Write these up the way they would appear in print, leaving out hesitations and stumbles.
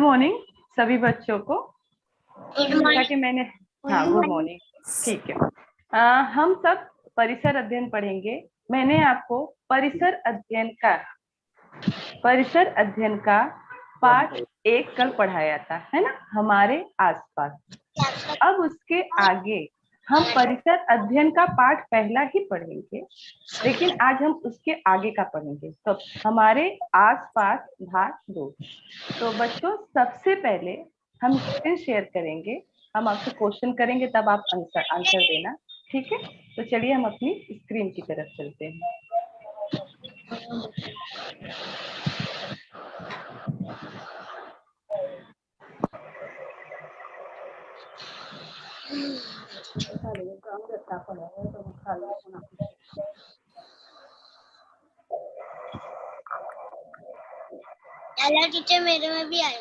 Morning सभी बच्चों को। गुड जैसा कि मैंने गुड मॉर्निंग। ठीक है, हम सब परिसर अध्ययन पढ़ेंगे। मैंने आपको परिसर अध्ययन का पाठ 1 कल पढ़ाया था, है ना, हमारे आसपास। अब उसके आगे हम परिसर अध्ययन का पाठ पहला ही पढ़ेंगे, लेकिन आज हम उसके आगे का पढ़ेंगे। तो हमारे आसपास भाग 2। तो बच्चों, सबसे पहले हम स्क्रीन शेयर करेंगे, हम आपसे क्वेश्चन करेंगे, तब आप आंसर देना, ठीक है। तो चलिए हम अपनी स्क्रीन की तरफ चलते हैं। हेलो टीचर, मेरे में भी आए।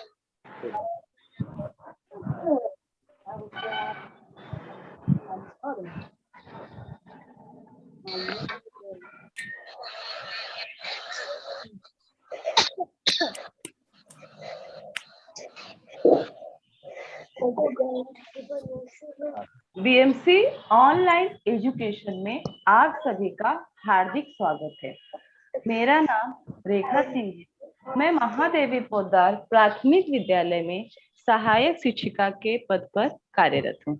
बीएमसी ऑनलाइन एजुकेशन में आप सभी का हार्दिक स्वागत है। मेरा नाम रेखा सिंह है। मैं महादेवी पोद्दार प्राथमिक विद्यालय में सहायक शिक्षिका के पद पर कार्यरत हूँ।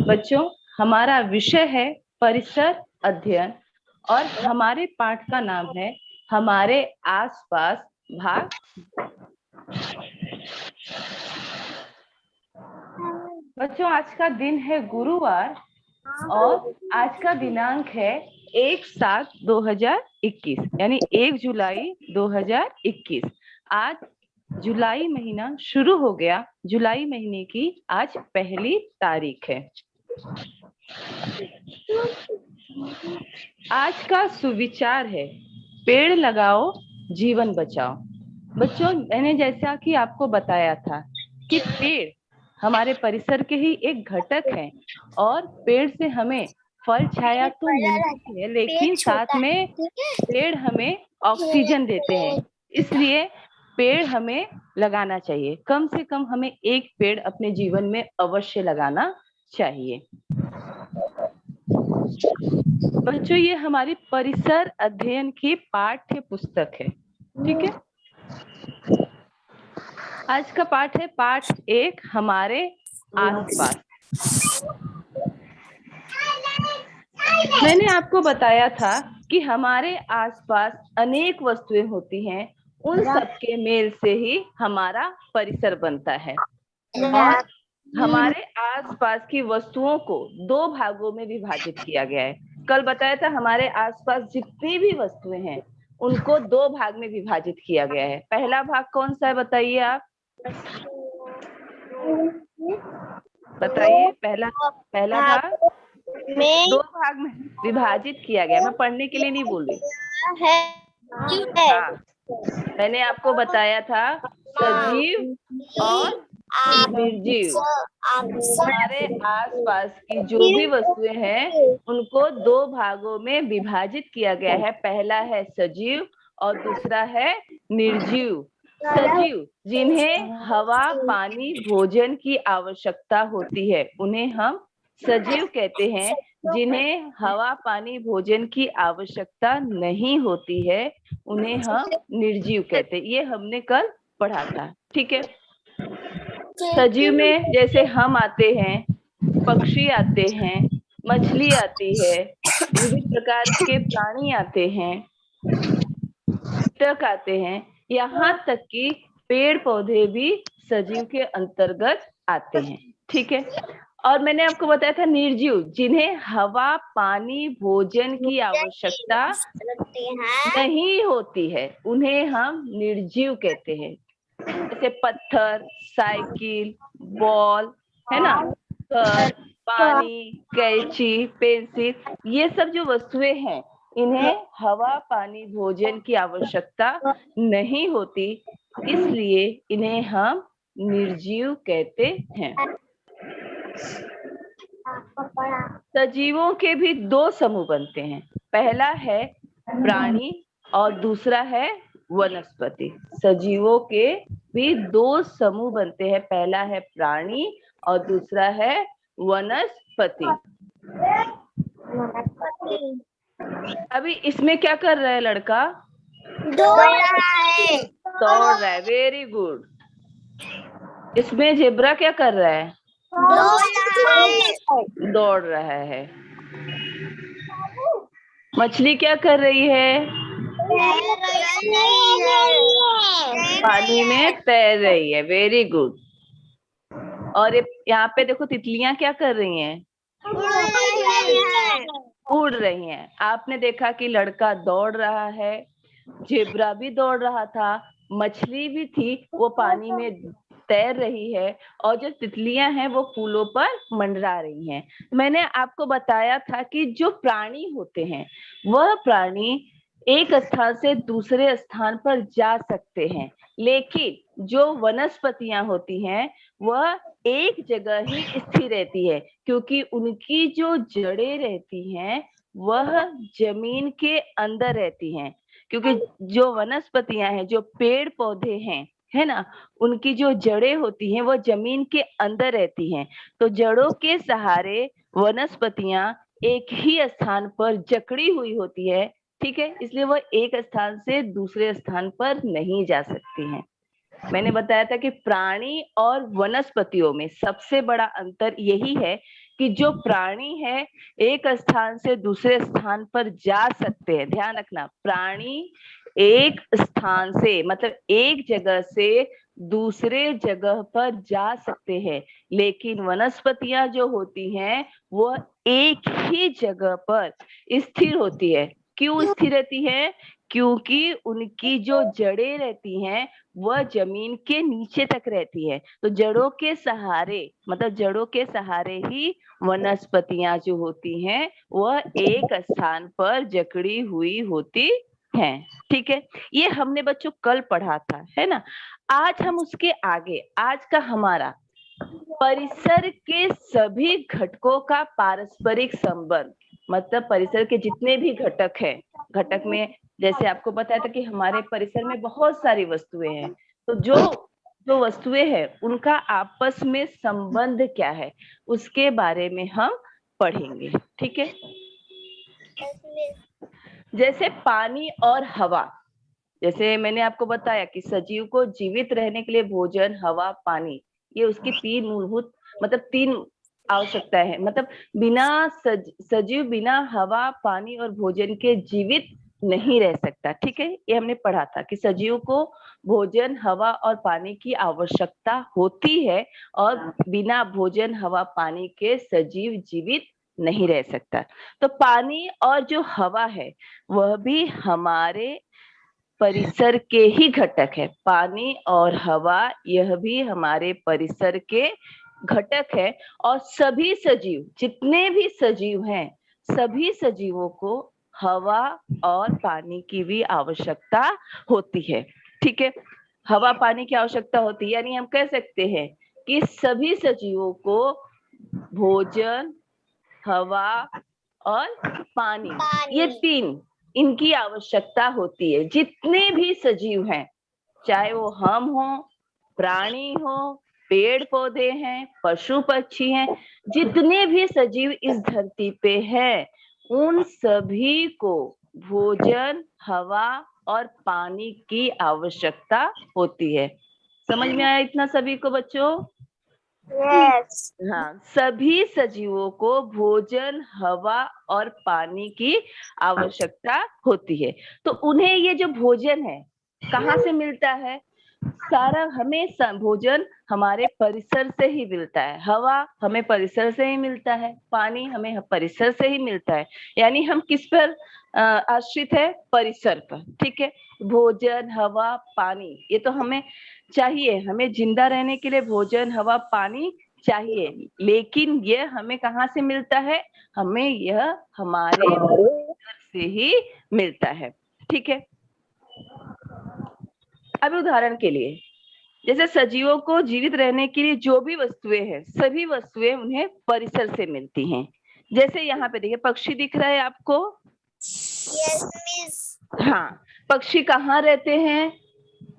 बच्चों, हमारा विषय है परिसर अध्ययन और हमारे पाठ का नाम है हमारे आसपास भाग। बच्चों, आज का दिन है गुरुवार और आज का दिनांक है 1/7/2021, यानी 1 जुलाई 2021। आज जुलाई महीना शुरू हो गया। जुलाई महीने की आज पहली तारीख है। आज का सुविचार है पेड़ लगाओ जीवन बचाओ। बच्चों, मैंने जैसा कि आपको बताया था कि पेड़ हमारे परिसर के ही एक घटक है और पेड़ से हमें फल छाया तो मिलती है, लेकिन साथ में पेड़ हमें ऑक्सीजन देते हैं। इसलिए पेड़ हमें लगाना चाहिए। कम से कम हमें एक पेड़ अपने जीवन में अवश्य लगाना चाहिए। बच्चों, ये हमारी परिसर अध्ययन की पाठ्य पुस्तक है, ठीक है। आज का पाठ है पाठ 1, हमारे आसपास। मैंने आपको बताया था कि हमारे आसपास अनेक वस्तुएं होती हैं, उन सब के मेल से ही हमारा परिसर बनता है। और हमारे आसपास की वस्तुओं को 2 भागों में विभाजित किया गया है। कल बताया था हमारे आसपास जितनी भी वस्तुएं हैं उनको 2 भाग में विभाजित किया गया है। पहला भाग कौन सा है, बताइए आप, बताइए। पहला भाग 2 भाग में विभाजित किया गया। मैं पढ़ने के लिए नहीं बोल रही। हाँ, मैंने आपको बताया था सजीव और निर्जीव। हमारे आसपास की जो भी वस्तुएं हैं उनको 2 भागों में विभाजित किया गया है। पहला है सजीव और दूसरा है निर्जीव। सजीव जिन्हें हवा, पानी, भोजन की आवश्यकता होती है उन्हें हम सजीव कहते हैं। जिन्हें हवा, पानी, भोजन की आवश्यकता नहीं होती है उन्हें हम निर्जीव कहते हैं। ये हमने कल पढ़ा था, ठीक है। सजीव में जैसे हम आते हैं, पक्षी आते हैं, मछली आती है, विभिन्न प्रकार के प्राणी आते हैं, कीटक आते हैं, यहाँ तक कि पेड़ पौधे भी सजीव के अंतर्गत आते हैं, ठीक है। और मैंने आपको बताया था निर्जीव, जिन्हें हवा, पानी, भोजन की आवश्यकता नहीं होती है उन्हें हम निर्जीव कहते हैं। जैसे पत्थर, साइकिल, बॉल, है ना, घर, पानी, कैंची, पेंसिल, ये सब जो वस्तुएं हैं इन्हें हवा, पानी, भोजन की आवश्यकता नहीं होती, इसलिए इन्हें हम निर्जीव कहते हैं। सजीवों के भी 2 समूह बनते हैं। पहला है प्राणी और दूसरा है वनस्पति। सजीवों के भी दो समूह बनते हैं, पहला है प्राणी और दूसरा है वनस्पति। अभी इसमें क्या कर रहा है लड़का? दौड़ रहा है। दौड़ रहा है, वेरी गुड। इसमें जेब्रा क्या कर रहा है? दौड़ रहा है। मछली क्या कर रही है? पानी में तैर रही है, वेरी गुड। और यहाँ पे देखो तितलियां क्या कर रही हैं? उड़ रही हैं। आपने देखा कि लड़का दौड़ रहा है, जेब्रा भी दौड़ रहा था, मछली भी थी, वो पानी में तैर रही है, और जो तितलियां हैं वो फूलों पर मंडरा रही हैं। मैंने आपको बताया था कि जो प्राणी होते हैं वह प्राणी एक स्थान से दूसरे स्थान पर जा सकते हैं, लेकिन जो वनस्पतियां होती हैं वह एक जगह ही स्थिर रहती है, क्योंकि उनकी जो जड़ें रहती हैं वह जमीन के अंदर रहती हैं। क्योंकि जो वनस्पतियां हैं, जो पेड़ पौधे हैं, है ना, उनकी जो जड़ें होती हैं वो जमीन के अंदर रहती हैं। तो जड़ों के सहारे वनस्पतियां एक ही स्थान पर जकड़ी हुई होती है, ठीक है, इसलिए वह एक स्थान से दूसरे स्थान पर नहीं जा सकती हैं। मैंने बताया था कि प्राणी और वनस्पतियों में सबसे बड़ा अंतर यही है कि जो प्राणी है एक स्थान से दूसरे स्थान पर जा सकते हैं। ध्यान रखना, प्राणी एक स्थान से मतलब एक जगह से दूसरे जगह पर जा सकते हैं, लेकिन वनस्पतियां जो होती हैं वो एक ही जगह पर स्थिर होती है। क्यों स्थिर रहती है? क्योंकि उनकी जो जड़ें रहती हैं वह जमीन के नीचे तक रहती है। तो जड़ों के सहारे मतलब जड़ों के सहारे ही वनस्पतियां जो होती हैं वह एक स्थान पर जकड़ी हुई होती हैं। ठीक है, ये हमने बच्चों कल पढ़ा था, है ना। आज हम उसके आगे, आज का हमारा परिसर के सभी घटकों का पारस्परिक संबंध, मतलब परिसर के जितने भी घटक हैं, घटक में जैसे आपको बताया था कि हमारे परिसर में बहुत सारी वस्तुएं हैं, तो जो जो वस्तुएं हैं उनका आपस में संबंध क्या है उसके बारे में हम पढ़ेंगे। ठीक है, जैसे पानी और हवा। जैसे मैंने आपको बताया कि सजीव को जीवित रहने के लिए भोजन, हवा, पानी, ये उसकी तीन मूलभूत मतलब तीन आवश्यकता है। मतलब बिना सजीव बिना हवा, पानी और भोजन के जीवित नहीं रह सकता। ठीक है, ये हमने पढ़ा था कि सजीव को भोजन, हवा और पानी की आवश्यकता होती है, और बिना भोजन, हवा, पानी के सजीव जीवित नहीं रह सकता। तो पानी और जो हवा है वह भी हमारे परिसर के ही घटक है। पानी और हवा यह भी हमारे परिसर के घटक है, और सभी सजीव, जितने भी सजीव हैं, सभी सजीवों को हवा और पानी की भी आवश्यकता होती है। ठीक है, हवा पानी की आवश्यकता होती है, यानी हम कह सकते हैं कि सभी सजीवों को भोजन, हवा और पानी, ये तीन इनकी आवश्यकता होती है। जितने भी सजीव हैं, चाहे वो हम हो, प्राणी हो, पेड़ पौधे हैं, पशु पक्षी हैं, जितने भी सजीव इस धरती पे हैं, उन सभी को भोजन, हवा और पानी की आवश्यकता होती है। समझ में आया इतना सभी को बच्चों? Yes. हाँ, सभी सजीवों को भोजन, हवा और पानी की आवश्यकता होती है। तो उन्हें ये जो भोजन है कहाँ से मिलता है? सारा हमें भोजन हमारे परिसर से ही मिलता है, हवा हमें परिसर से ही मिलता है, पानी हमें परिसर से ही मिलता है। यानी हम किस पर आश्रित है? परिसर पर। ठीक है, भोजन, हवा, पानी, ये तो हमें चाहिए। हमें जिंदा रहने के लिए भोजन, हवा, पानी चाहिए, लेकिन यह हमें कहाँ से मिलता है? हमें यह हमारे परिसर से ही मिलता है। ठीक है, अब उदाहरण के लिए, जैसे सजीवों को जीवित रहने के लिए जो भी वस्तुएं हैं, सभी वस्तुएं उन्हें परिसर से मिलती हैं। जैसे यहाँ पे देखिए, पक्षी दिख रहा है आपको? Yes, miss. हाँ, पक्षी कहाँ रहते हैं?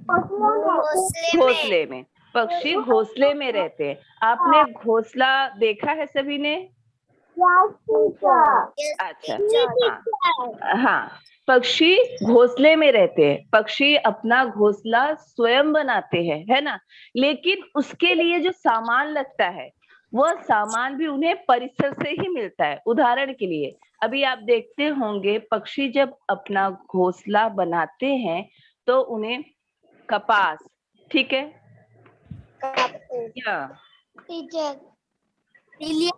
घोंसले में। पक्षी घोंसले में रहते हैं। आपने घोंसला देखा है सभी ने? अच्छा, हाँ, पक्षी घोंसले में रहते हैं। पक्षी अपना घोंसला स्वयं बनाते हैं, है ना? लेकिन उसके लिए जो सामान लगता है, वह सामान भी उन्हें परिसर से ही मिलता है। उदाहरण के लिए अभी आप देखते होंगे, पक्षी जब अपना घोंसला बनाते हैं तो उन्हें कपास, ठीक है, क्या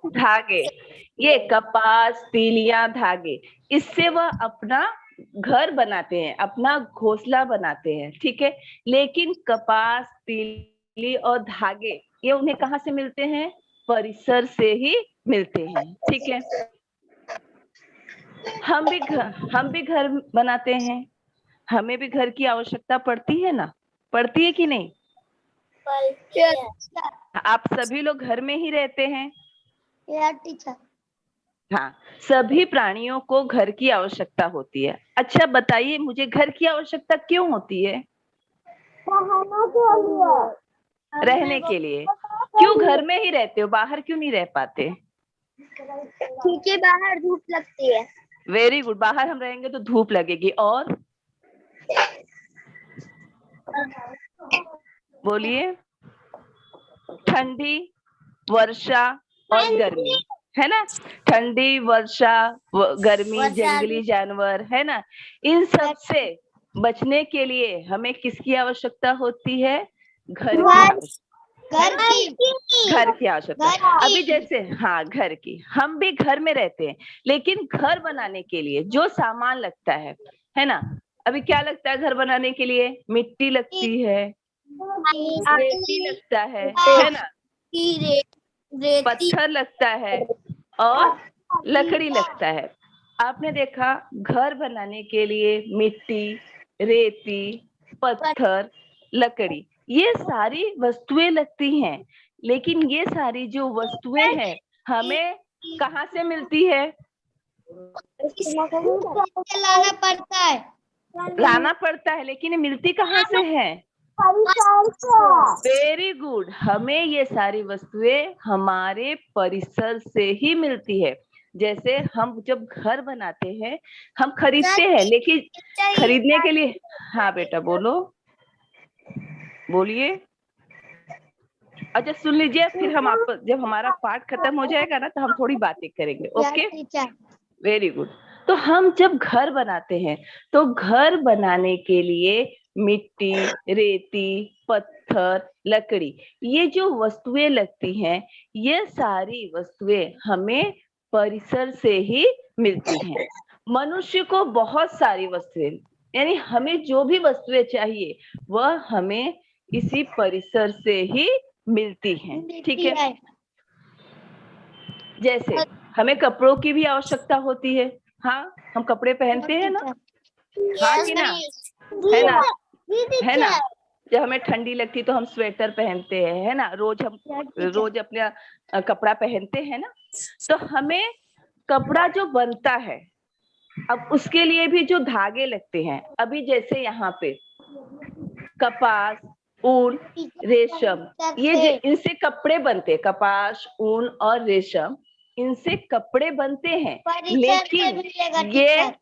धागे, ये कपास, तीलियां, धागे, इससे वह अपना घर बनाते हैं, अपना घोंसला बनाते हैं, ठीक है। लेकिन कपास, तीली और धागे ये उन्हें कहाँ से मिलते हैं? परिसर से ही मिलते हैं, ठीक है। हम भी घर बनाते हैं। हमें भी घर की आवश्यकता पड़ती है ना? पड़ती है कि नहीं? आप सभी लोग घर में ही रहते हैं। हाँ, सभी प्राणियों को घर की आवश्यकता होती है। अच्छा बताइए, मुझे घर की आवश्यकता क्यों होती है? रहने के लिए। क्यों घर में ही रहते हो, बाहर क्यों नहीं रह पाते? क्योंकि बाहर धूप लगती है। वेरी गुड, बाहर हम रहेंगे तो धूप लगेगी। और बोलिए। ठंडी, वर्षा और गर्मी, है ना? ठंडी, वर्षा, गर्मी, जंगली जानवर, है ना? इन सब से बचने के लिए हमें किसकी आवश्यकता होती है? घर की आवश्यकता। अभी जैसे, हाँ, घर की, हम भी घर में रहते हैं, लेकिन घर बनाने के लिए जो सामान लगता है ना? अभी क्या लगता है घर बनाने के लिए? मिट्टी लगती है, रेती लगता है ना? पत्थर लगता है और लकड़ी लगता है। आपने देखा, घर बनाने के लिए मिट्टी, रेती, पत्थर, लकड़ी, ये सारी वस्तुएं लगती हैं। लेकिन ये सारी जो वस्तुएं हैं हमें कहाँ से मिलती है? लाना पड़ता है, लेकिन ये मिलती कहाँ से है? वेरी गुड, हमें ये सारी वस्तुएं हमारे परिसर से ही मिलती है। जैसे हम जब घर बनाते हैं, हम खरीदते हैं, लेकिन खरीदने के लिए, हाँ बेटा बोलो, बोलिए। अच्छा सुन लीजिए, फिर हम आपको, जब हमारा पाठ खत्म हो जाएगा ना, तो हम थोड़ी बातें करेंगे। Okay, very good. तो हम जब घर बनाते हैं, तो घर बनाने के लिए मिट्टी, रेती, पत्थर, लकड़ी, ये जो वस्तुएं लगती हैं, ये सारी वस्तुएं हमें परिसर से ही मिलती हैं। मनुष्य को बहुत सारी वस्तुएं, यानी हमें जो भी वस्तुएं चाहिए, वह हमें इसी परिसर से ही मिलती हैं, ठीक है। जैसे हमें कपड़ों की भी आवश्यकता होती है। हाँ, हम कपड़े पहनते हैं ना? हाँ कि ना? है ना? है ना? जब हमें ठंडी लगती है तो हम स्वेटर पहनते हैं, है ना? हम रोज अपना कपड़ा पहनते हैं ना? तो हमें कपड़ा जो बनता है, अब उसके लिए भी जो धागे लगते हैं, अभी जैसे यहाँ पे कपास, ऊन, रेशम, ये जो इनसे कपड़े बनते हैं, कपास, ऊन और रेशम, इनसे कपड़े बनते हैं। लेकिन ये,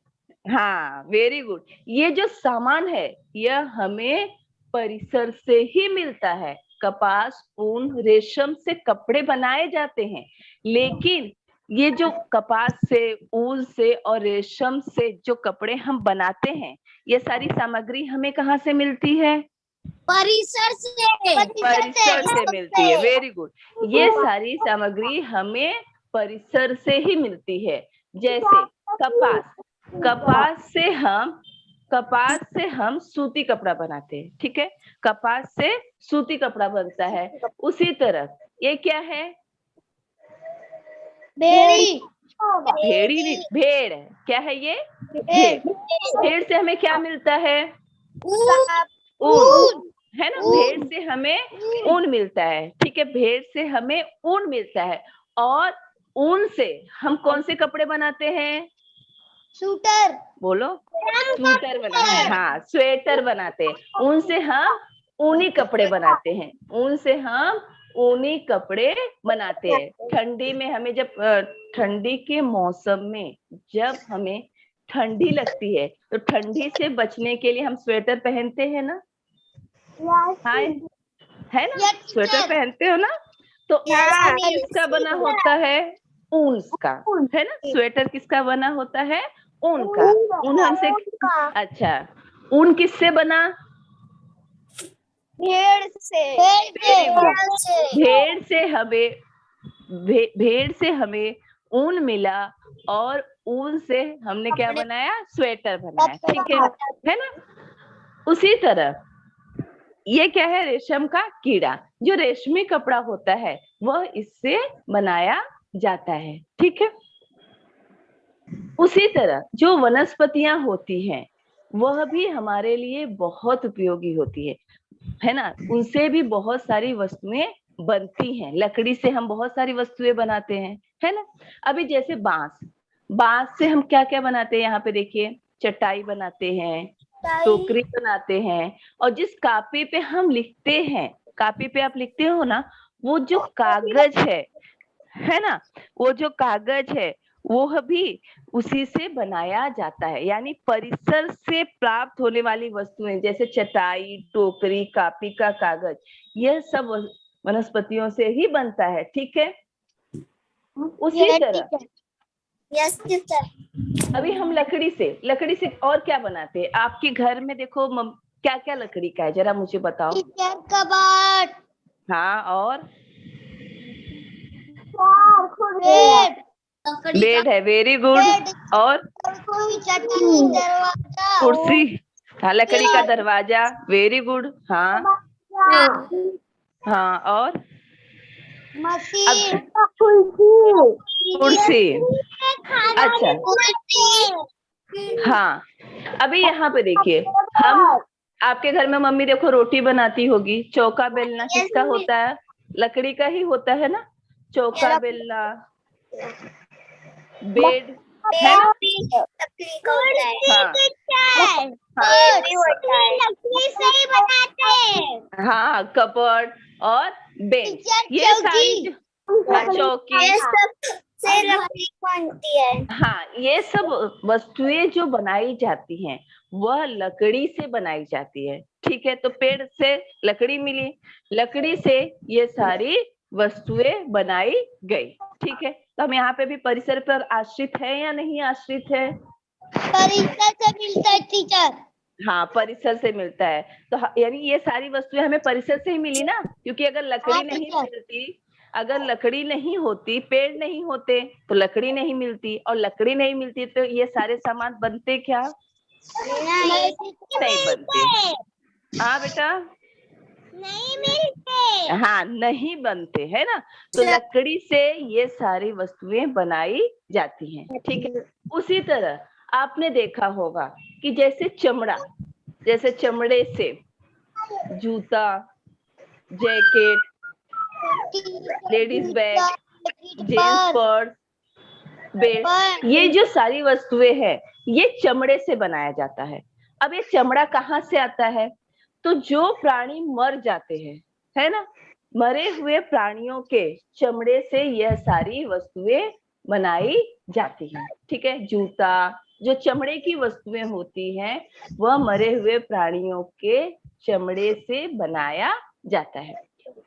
हाँ वेरी गुड, ये जो सामान है यह हमें परिसर से ही मिलता है। कपास, ऊन, रेशम से कपड़े बनाए जाते हैं, लेकिन ये जो कपास से, ऊन से और रेशम से जो कपड़े हम बनाते हैं, ये सारी सामग्री हमें कहाँ से मिलती है? परिसर से मिलती है। वेरी गुड, ये सारी सामग्री हमें परिसर से ही मिलती है। जैसे कपास से हम सूती कपड़ा बनाते हैं, ठीक है। कपास से सूती कपड़ा बनता है। उसी तरह ये क्या है? भेड़। क्या है ये? भेड़ से हमें क्या मिलता है? ऊन, है ना? भेड़ से हमें ऊन मिलता है, ठीक है। भेड़ से हमें ऊन मिलता है, और ऊन से हम कौन से कपड़े बनाते हैं? सूटर, बोलो, स्वेटर बनाते हैं। हाँ, स्वेटर बनाते हैं। ऊन से हम ऊनी कपड़े बनाते हैं। ऊन से हम ऊनी कपड़े बनाते हैं। ठंडी में हमें जब ठंडी के मौसम में जब हमें ठंडी लगती है तो ठंडी से बचने के लिए हम स्वेटर पहनते हैं ना। हाँ, है ना, स्वेटर पहनते हो ना। तो ऊन किसका बना होता है? ऊन का, है ना। स्वेटर किसका बना होता है? ऊन का। ऊन हमसे, अच्छा, ऊन किससे बना? भेड़ से, भेड़ से हमें भेड़ से हमें ऊन मिला और ऊन से हमने क्या बनाया? स्वेटर बनाया, ठीक है ना। उसी तरह ये क्या है? रेशम का कीड़ा। जो रेशमी कपड़ा होता है वह इससे बनाया जाता है, ठीक है। उसी तरह जो वनस्पतियां होती हैं वह भी हमारे लिए बहुत उपयोगी होती है ना। उनसे भी बहुत सारी वस्तुएं बनती हैं। लकड़ी से हम बहुत सारी वस्तुएं बनाते हैं, है ना। अभी जैसे बांस से हम क्या क्या बनाते हैं? यहाँ पे देखिए, चटाई बनाते हैं, टोकरी बनाते हैं। और जिस कापी पे हम लिखते हैं, कापी पे आप लिखते हो ना, वो जो कागज है ना, वो जो कागज है वो भी उसी से बनाया जाता है। यानी परिसर से प्राप्त होने वाली वस्तुएं जैसे चटाई, टोकरी, कापी का कागज, यह सब वनस्पतियों से ही बनता है, ठीक है। उसी तरह यस टीचर। अभी हम लकड़ी से और क्या बनाते हैं? आपके घर में देखो क्या क्या लकड़ी का है, जरा मुझे बताओ। कबाट, हाँ, और बेड, बेड है, वेरी गुड। और दरवाजा, कुर्सी, हाँ, लकड़ी का दरवाजा, वेरी गुड। हाँ हाँ, और मशीन, कुर्सी, अच्छा, हाँ। अभी यहाँ पे देखिए, हम आपके घर में मम्मी देखो रोटी बनाती होगी। चौका बेलना किसका होता है? लकड़ी का ही होता है ना। चौका बेलना, बेड, है ना। हाँ, कपबोर्ड और बेंच, ये सारी, हाँ, चौकी, बनती है। हाँ, ये सब वस्तुएं जो बनाई जाती हैं वह लकड़ी से बनाई जाती है, ठीक है। तो पेड़ से लकड़ी मिली, लकड़ी से ये सारी वस्तुएं बनाई गई, ठीक है। तो हम यहाँ पे भी परिसर पर आश्रित है या नहीं आश्रित है? परिसर से मिलता है टीचर। हाँ, परिसर से मिलता है। तो यानी ये सारी वस्तुएं हमें परिसर से ही मिली ना, क्योंकि अगर लकड़ी नहीं मिलती, अगर लकड़ी नहीं होती, पेड़ नहीं होते तो लकड़ी नहीं मिलती, और लकड़ी नहीं मिलती तो ये सारे सामान बनते क्या? नहीं बनते। हाँ बेटा, नहीं मिलते। हाँ, नहीं बनते, है ना। तो लकड़ी से ये सारी वस्तुएं बनाई जाती हैं, ठीक है। उसी तरह आपने देखा होगा कि जैसे चमड़े से जूता, jacket, ladies bag, gents purse, belt, ये जो सारी वस्तुएं हैं ये चमड़े से बनाया जाता है। अब ये चमड़ा कहाँ से आता है? तो जो प्राणी मर जाते हैं, है ना, मरे हुए प्राणियों के चमड़े से यह सारी वस्तुएं बनाई जाती हैं, ठीक है। जूता, जो चमड़े की वस्तुएं होती हैं वह मरे हुए प्राणियों के चमड़े से बनाया जाता है।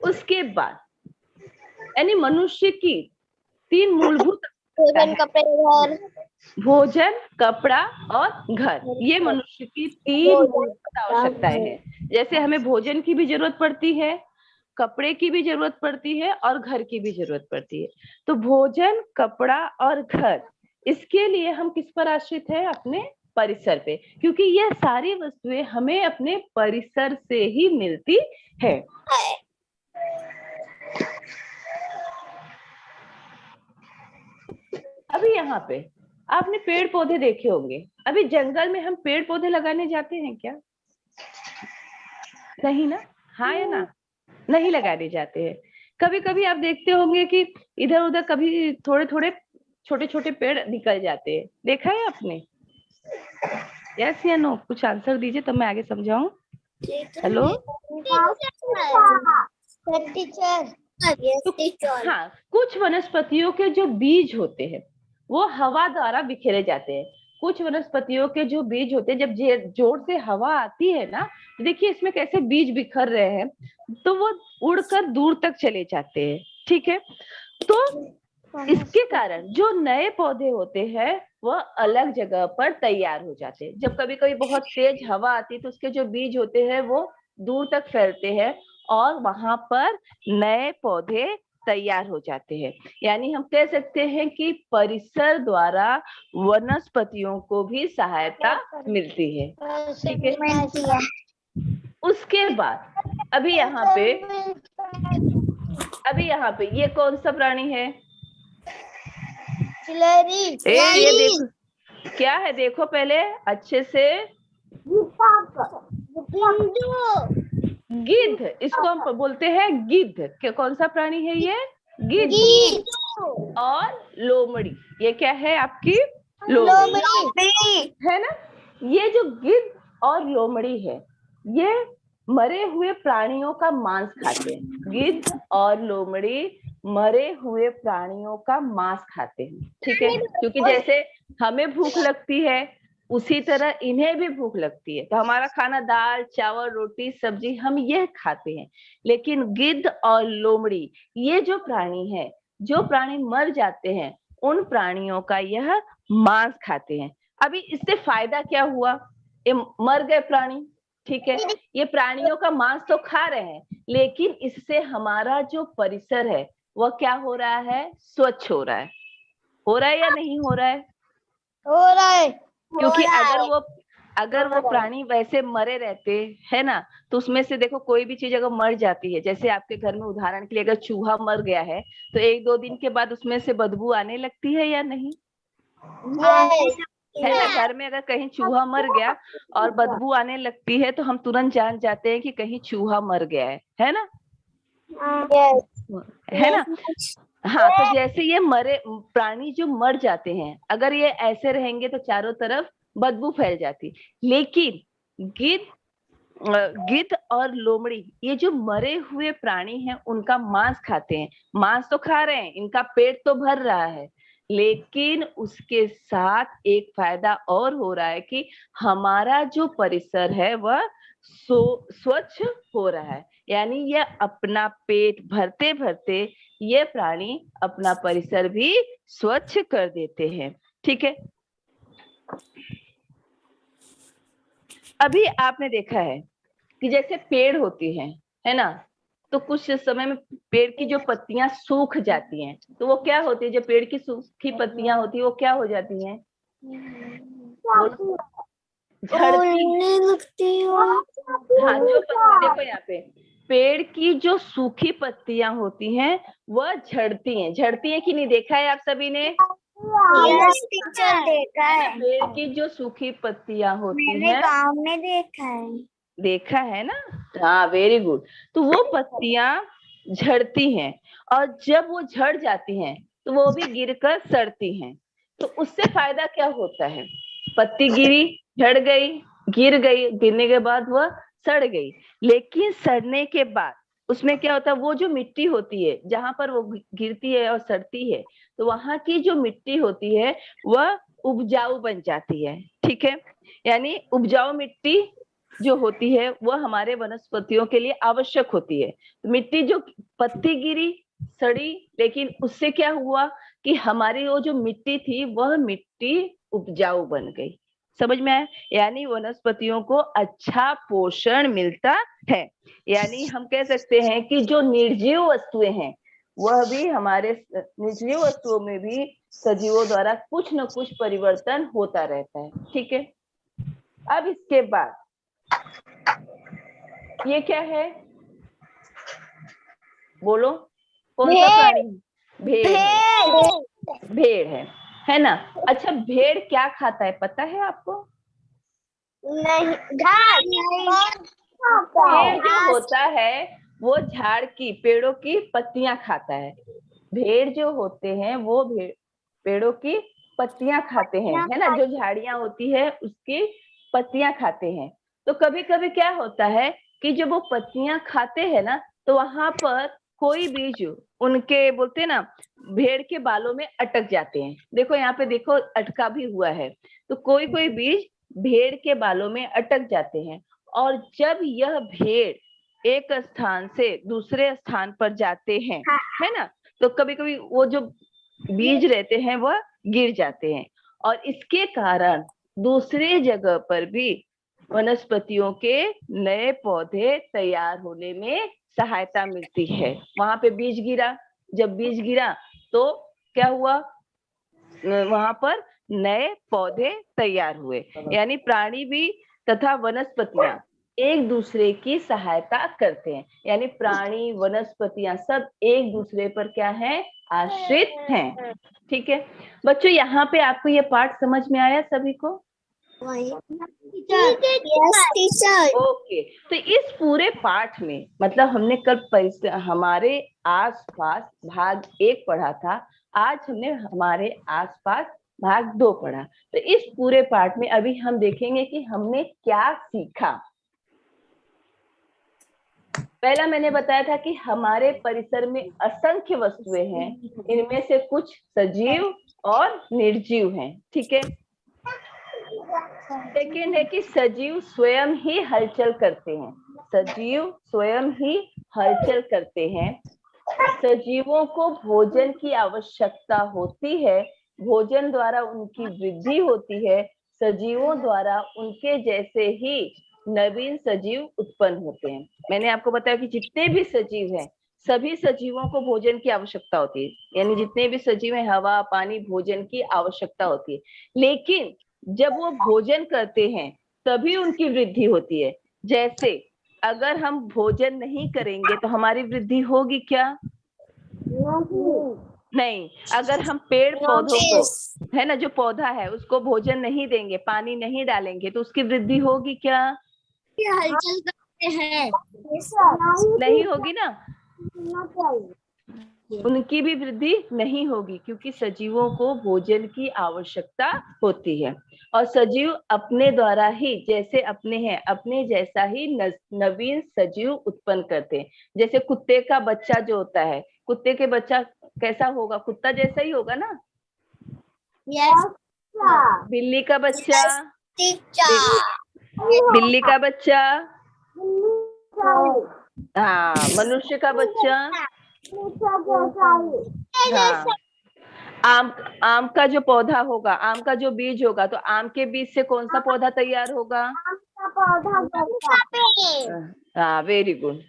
उसके बाद यानी मनुष्य की 3 मूलभूत भोजन, कपड़े, घर, भोजन, कपड़ा और घर, ये मनुष्य की 3 मूलभूत आवश्यकताएं हैं। जैसे हमें भोजन की भी जरूरत पड़ती है, कपड़े की भी जरूरत पड़ती है और घर की भी जरूरत पड़ती है। तो भोजन, कपड़ा और घर, इसके लिए हम किस पर आश्रित है? अपने परिसर पे, क्योंकि यह सारी वस्तुएं हमें अपने परिसर से ही मिलती है। अभी यहाँ पे आपने पेड़ पौधे देखे होंगे। अभी जंगल में हम पेड़ पौधे लगाने जाते हैं क्या? नहीं ना, हाँ या ना? नहीं लगाने जाते हैं। कभी कभी आप देखते होंगे कि इधर उधर कभी थोड़े थोड़े छोटे छोटे पेड़ निकल जाते हैं, देखा है आपने? यस या नो, कुछ आंसर दीजिए तब मैं आगे समझाऊं। Hello teacher. हाँ, कुछ वनस्पतियों के जो बीज होते हैं वो हवा द्वारा बिखेरे जाते हैं। कुछ वनस्पतियों के जो बीज होते हैं, जब जोर से हवा आती है ना, देखिए इसमें कैसे बीज बिखर रहे हैं, तो वो उड़कर दूर तक चले जाते हैं। ठीक है, तो इसके कारण जो नए पौधे होते हैं वह अलग जगह पर तैयार हो जाते हैं। जब कभी कभी बहुत तेज हवा आती है तो उसके जो बीज होते हैं वो दूर तक फैलते हैं और वहां पर नए पौधे तैयार हो जाते हैं। यानी हम कह सकते हैं कि परिसर द्वारा वनस्पतियों को भी सहायता मिलती है। ठीक है, उसके बाद अभी यहाँ पे ये कौन सा प्राणी है? ये देखो क्या है, देखो पहले अच्छे से। गिद्ध, इसको हम बोलते हैं गिद्ध। क्या कौन सा प्राणी है ये? गिद्ध। और लोमड़ी, ये क्या है आपकी? लोमड़ी है ना। ये जो गिद्ध और लोमड़ी है ये मरे हुए प्राणियों का मांस खाते हैं। गिद्ध और लोमड़ी मरे हुए प्राणियों का मांस खाते हैं। ठीक है, क्योंकि जैसे हमें भूख लगती है उसी तरह इन्हें भी भूख लगती है, तो हमारा खाना दाल चावल रोटी सब्जी हम यह खाते हैं। लेकिन गिद्ध और लोमड़ी ये जो प्राणी है, जो प्राणी मर जाते हैं उन प्राणियों का यह मांस खाते हैं। अभी इससे फायदा क्या हुआ? ये मर गए प्राणी, ठीक है, ये प्राणियों का मांस तो खा रहे हैं, लेकिन इससे हमारा जो परिसर है वह क्या हो रहा है? स्वच्छ हो रहा है। हो रहा है या नहीं हो रहा है? हो रहा है। क्योंकि अगर वो प्राणी वैसे मरे रहते है ना, तो उसमें से देखो कोई भी चीज अगर मर जाती है, जैसे आपके घर में उदाहरण के लिए अगर चूहा मर गया है तो 1-2 दिन के बाद उसमें से बदबू आने लगती है या नहीं? है ना, घर में अगर कहीं चूहा मर गया और बदबू आने लगती है तो हम तुरंत जान जाते हैं कि कहीं चूहा मर गया है ना? है ना। हाँ, तो जैसे ये मरे प्राणी जो मर जाते हैं, अगर ये ऐसे रहेंगे तो चारों तरफ बदबू फैल जाती। लेकिन गिद्ध और लोमड़ी ये जो मरे हुए प्राणी हैं उनका मांस खाते हैं। मांस तो खा रहे हैं, इनका पेट तो भर रहा है, लेकिन उसके साथ एक फायदा और हो रहा है कि हमारा जो परिसर है वह स्वच्छ हो रहा है। यानी यह अपना पेट भरते भरते ये प्राणी अपना परिसर भी स्वच्छ कर देते हैं। ठीक है, अभी आपने देखा है कि जैसे पेड़ होती हैं, है ना, तो कुछ समय में पेड़ की जो पत्तियां सूख जाती हैं, तो वो क्या होती है? जो पेड़ की सूखी पत्तियां होती है वो क्या हो जाती हैं? झड़ती लगती है। हाँ, जो देखो यहाँ पे पेड़ की जो सूखी पत्तियां होती हैं वह झड़ती हैं। झड़ती हैं कि नहीं, देखा है आप सभी ने? टीचर देखा है। पेड़ की जो सूखी पत्तियां होती हैं, मैंने गाँव में देखा है। देखा है ना? हाँ, वेरी गुड। तो वो पत्तियां झड़ती हैं और जब वो झड़ जाती हैं तो वो भी गिरकर सड़ती हैं। तो उससे फायदा क्या होता है? पत्ती गिरी, झड़ गई, गिर गई, गिरने के बाद वह सड़ गई। लेकिन सड़ने के बाद उसमें क्या होता है? वो जो मिट्टी होती है जहां पर वो गिरती है और सड़ती है, तो वहां की जो मिट्टी होती है वह उपजाऊ बन जाती है। ठीक है, यानी उपजाऊ मिट्टी जो होती है वह हमारे वनस्पतियों के लिए आवश्यक होती है। मिट्टी जो पत्ती गिरी, सड़ी, लेकिन उससे क्या हुआ कि हमारी वो जो मिट्टी थी वह मिट्टी उपजाऊ बन गई। समझ में आया? यानी वनस्पतियों को अच्छा पोषण मिलता है। यानी हम कह सकते हैं कि जो निर्जीव वस्तुएं हैं वह भी हमारे निर्जीव वस्तुओं में भी सजीवों द्वारा कुछ न कुछ परिवर्तन होता रहता है। ठीक है, अब इसके बाद ये क्या है? बोलो, कौन सा प्राणी? भेड़ है। भेड़ है ना। अच्छा, भेड़ क्या खाता है पता है आपको? नहीं, घास। भेड़ जो होता है वो झाड़ की, पेड़ों की पत्तियां खाता है। भेड़ जो होते हैं वो पेड़ों की पत्तियां खाते हैं, है ना, जो झाड़ियां होती है उसकी पत्तियां खाते हैं। तो कभी कभी क्या होता है कि जब वो पत्तियां खाते हैं ना, तो वहां पर कोई बीज उनके बोलते हैं ना भेड़ के बालों में अटक जाते हैं। देखो यहाँ पे देखो अटका भी हुआ है। तो कोई कोई बीज भेड़ के बालों में अटक जाते हैं, और जब यह भेड़ एक स्थान से दूसरे स्थान पर जाते हैं, है ना, तो कभी कभी वो जो बीज रहते हैं वह गिर जाते हैं, और इसके कारण दूसरे जगह पर भी वनस्पतियों के नए पौधे तैयार होने में सहायता मिलती है। वहां पे बीज गिरा, जब बीज गिरा तो क्या हुआ, वहां पर नए पौधे तैयार हुए। यानी प्राणी भी तथा वनस्पतियां एक दूसरे की सहायता करते हैं। यानी प्राणी वनस्पतियां सब एक दूसरे पर क्या है, आश्रित हैं। ठीक है बच्चों, यहाँ पे आपको ये पाठ समझ में आया सभी को? ओके, तो इस पूरे पाठ में मतलब हमने कल हमारे आसपास भाग 1 पढ़ा था, आज हमने हमारे आसपास भाग 2 पढ़ा। तो इस पूरे पाठ में अभी हम देखेंगे कि हमने क्या सीखा। पहला मैंने बताया था कि हमारे परिसर में असंख्य वस्तुएं हैं, इनमें से कुछ सजीव और निर्जीव हैं। ठीक है। सेकेंड है कि सजीव स्वयं ही हलचल करते हैं। सजीव स्वयं ही हलचल करते हैं। सजीवों को भोजन की आवश्यकता होती है, भोजन द्वारा उनकी वृद्धि होती है, सजीवों द्वारा उनके जैसे ही नवीन सजीव उत्पन्न होते हैं। मैंने आपको बताया कि जितने भी सजीव हैं सभी सजीवों को भोजन की आवश्यकता होती है, यानी जितने भी सजीव हैं हवा पानी भोजन की आवश्यकता होती है। लेकिन जब वो भोजन करते हैं तभी उनकी वृद्धि होती है। जैसे अगर हम भोजन नहीं करेंगे तो हमारी वृद्धि होगी क्या? नहीं। अगर हम पेड़ पौधों को, है ना, जो पौधा है उसको भोजन नहीं देंगे, पानी नहीं डालेंगे तो उसकी वृद्धि होगी क्या? हलचल करते हैं, नहीं होगी ना, उनकी भी वृद्धि नहीं होगी, क्योंकि सजीवों को भोजन की आवश्यकता होती है। और सजीव अपने द्वारा ही, जैसे अपने हैं अपने जैसा ही नवीन सजीव उत्पन्न करते हैं। जैसे कुत्ते का बच्चा जो होता है, कुत्ते के बच्चा कैसा होगा? कुत्ता जैसा ही होगा ना। यस बिल्ली का बच्चा, बिल्ली का बच्चा, हाँ, मनुष्य का बच्चा, हाँ, आम का जो पौधा होगा, आम का जो बीज होगा, तो आम के बीज से कौन सा पौधा तैयार होगा? हाँ, वेरी गुड।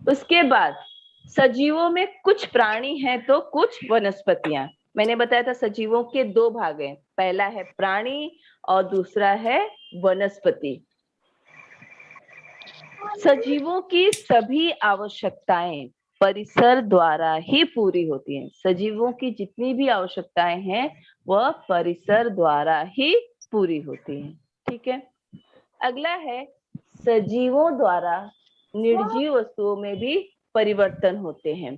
उसके बाद सजीवों में कुछ प्राणी हैं तो कुछ वनस्पतियां। मैंने बताया था सजीवों के 2 भाग हैं, पहला है प्राणी और दूसरा है वनस्पति। सजीवों की सभी आवश्यकताएं परिसर द्वारा ही पूरी होती हैं। सजीवों की जितनी भी आवश्यकताएं हैं वह परिसर द्वारा ही पूरी होती हैं। ठीक है। अगला है सजीवों द्वारा निर्जीव वस्तुओं में भी परिवर्तन होते हैं,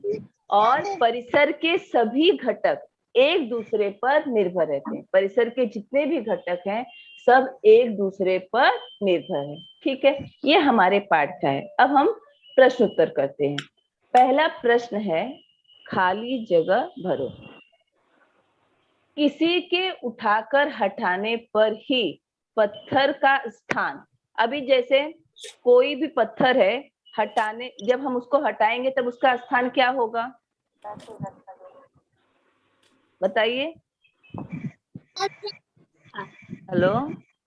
और परिसर के सभी घटक एक दूसरे पर निर्भर रहते हैं। परिसर के जितने भी घटक हैं सब एक दूसरे पर निर्भर है। ठीक है, ये हमारे पाठ का है। अब हम प्रश्न उत्तर करते हैं। पहला प्रश्न है, खाली जगह भरो। किसी के उठाकर हटाने पर ही पत्थर का स्थान, अभी जैसे कोई भी पत्थर है, हटाने, जब हम उसको हटाएंगे तब उसका स्थान क्या होगा? बताइए। हेलो,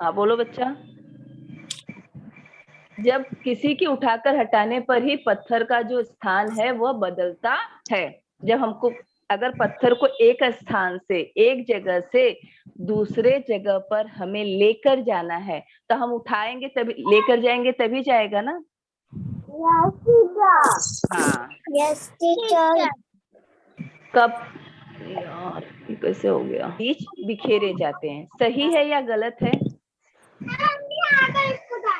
हाँ बोलो बच्चा। जब किसी के उठाकर हटाने पर ही पत्थर का जो स्थान है वह बदलता है। जब हमको अगर पत्थर को एक स्थान से, एक जगह से दूसरे जगह पर हमें लेकर जाना है तो हम उठाएंगे तभी, लेकर जाएंगे तभी जाएगा ना। हाँ, यस टीचर। कब यार ये कैसे हो गया? बीज बिखेरे जाते हैं, सही है या गलत है?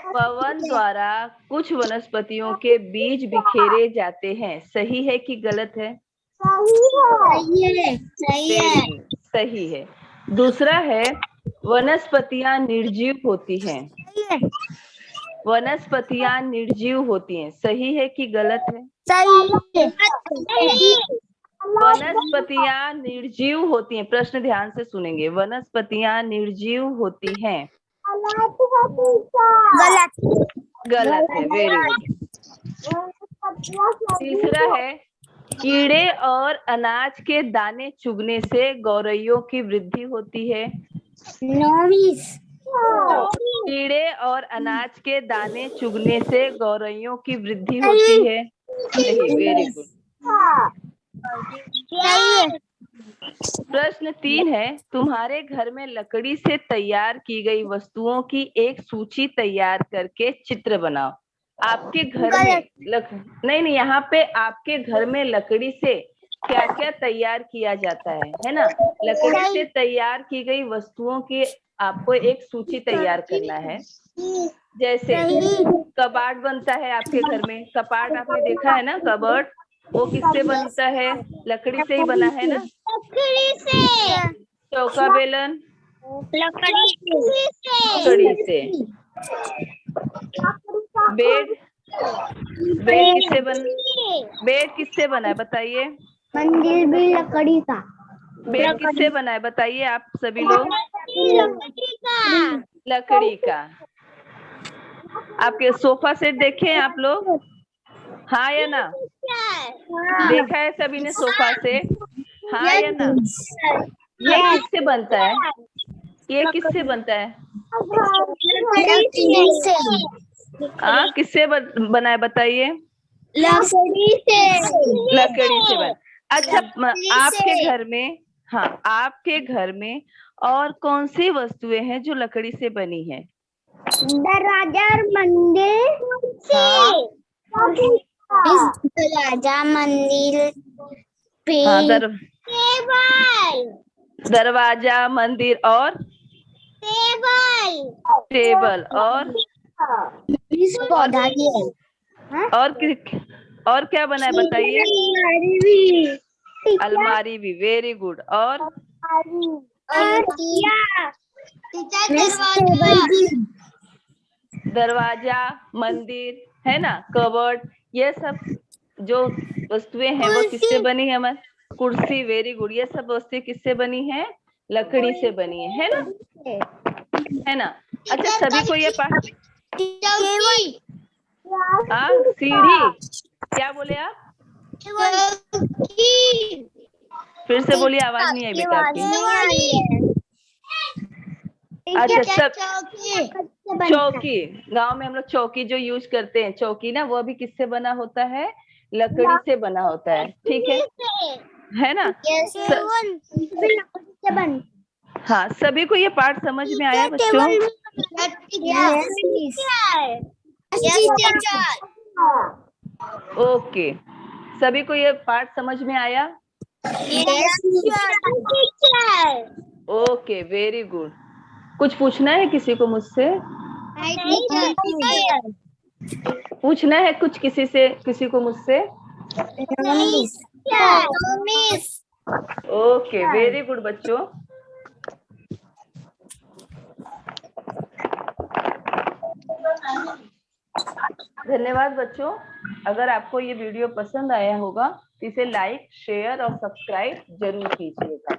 पवन द्वारा कुछ वनस्पतियों के बीज बिखेरे जाते हैं, सही है कि गलत है? सही है, सही है। सही है। दूसरा है वनस्पतियां निर्जीव होती हैं। वनस्पतियां निर्जीव होती हैं, सही है कि गलत है? सही। वनस्पतियां निर्जीव होती हैं, प्रश्न ध्यान से सुनेंगे। वनस्पतियां निर्जीव होती हैं। गलत। गलत है, वेरी गुड। तीसरा है कीड़े और अनाज के दाने चुगने से गौरैयों की वृद्धि होती है। कीड़े और अनाज के दाने चुगने से गौरैयों की वृद्धि होती है। सही, वेरी गुड। प्रश्न 3 है तुम्हारे घर में लकड़ी से तैयार की गई वस्तुओं की एक सूची तैयार करके चित्र बनाओ। आपके घर में नहीं, यहाँ पे आपके घर में लकड़ी से क्या क्या तैयार किया जाता है ना? लकड़ी से तैयार की गई वस्तुओं की आपको एक सूची तैयार करना है। जैसे कबाड़ बनता है आपके घर में, कपाट आपने देखा है ना, कबर्ड, वो किससे बनता है? लकड़ी से ही बना है ना? लकड़ी से। चौका बेलन लकड़ी से। बेड किससे बना है बताइए? मंदिर भी लकड़ी का। बेड किससे बना है बताइए आप सभी लोग? लकड़ी का। आपके सोफा सेट देखे हैं आप लोग? हाँ या ना? देखा है सभी ने सोफा सेट? हाँ या ना? ये किससे बनता है? ये किससे बनता है? किससे बना है बताइए? लकड़ी से बना। अच्छा, आपके घर में, हाँ, आपके घर में और कौन सी वस्तुएं हैं जो लकड़ी से बनी है? दरवाजा और मंदिर। दरवाजा मंदिर दरवाजा मंदिर और टेबल और पौधा भी है। और क्या बना है बताइए? अलमारी भी, वेरी गुड। और दरवाजा, मंदिर है ना, कबर्ड, ये सब जो वस्तुएं हैं वो किससे बनी है हमारी? कुर्सी, वेरी गुड। ये सब वस्तुएं किससे बनी है? लकड़ी से बनी है ना? है ना? अच्छा, सभी को ये सीढ़ी, क्या बोले आप? फिर से बोलिए, आवाज नहीं आई बेटा आपकी। अच्छा, सब चौकी, गांव में हम लोग चौकी जो यूज करते हैं, चौकी ना, वो भी किससे बना होता है? लकड़ी से बना होता है। ठीक है ना? हाँ, सभी को ये पाठ समझ में आया बच्चों? ओके, सभी को ये पाठ समझ में आया? Okay, very good. कुछ पूछना है किसी को मुझसे? पूछना है कुछ किसी को मुझसे? ओके, वेरी गुड बच्चों। धन्यवाद बच्चों। अगर आपको ये वीडियो पसंद आया होगा तो इसे लाइक, शेयर और सब्सक्राइब जरूर कीजिएगा।